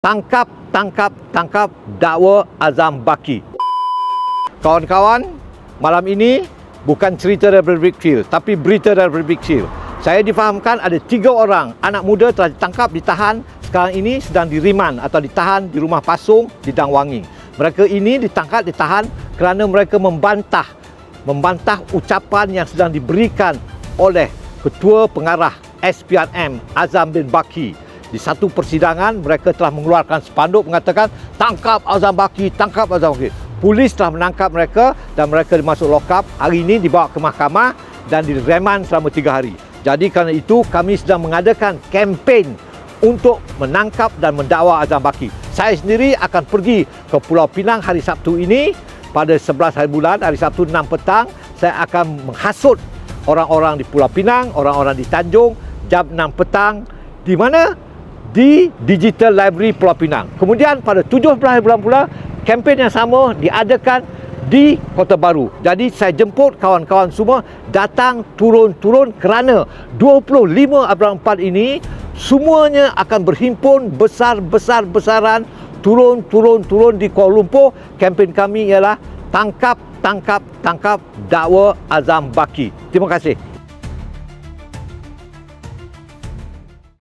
Tangkap, tangkap, tangkap dakwa Azam Baki. Kawan-kawan, malam ini bukan cerita daripada Brickfield, tapi berita daripada Brickfield. Saya difahamkan ada 3 orang anak muda telah ditangkap, ditahan. Sekarang ini sedang diriman atau ditahan di rumah Pasung di Dangwangi. Mereka ini ditangkap, ditahan kerana mereka membantah ucapan yang sedang diberikan oleh Ketua Pengarah SPRM Azam bin Baki. Di satu persidangan, mereka telah mengeluarkan spanduk mengatakan tangkap Azam Baki, tangkap Azam Baki. Polis telah menangkap mereka dan mereka dimasuk lokap. Hari ini dibawa ke mahkamah dan direman selama 3 hari. Jadi kerana itu kami sedang mengadakan kempen untuk menangkap dan mendakwa Azam Baki. Saya sendiri akan pergi ke Pulau Pinang hari Sabtu ini. Pada 11 hari bulan, hari Sabtu 6 petang, saya akan menghasut orang-orang di Pulau Pinang, orang-orang di Tanjung jam 6 petang. Di mana? Di Digital Library Pulau Pinang. Kemudian pada 17 hari bulan pula, kempen yang sama diadakan di Kota Baru. Jadi saya jemput kawan-kawan semua datang turun-turun kerana 25 Abril 4 ini semuanya akan berhimpun besar-besaran turun di Kuala Lumpur. Kempen kami ialah tangkap dakwa Azam Baki. Terima kasih.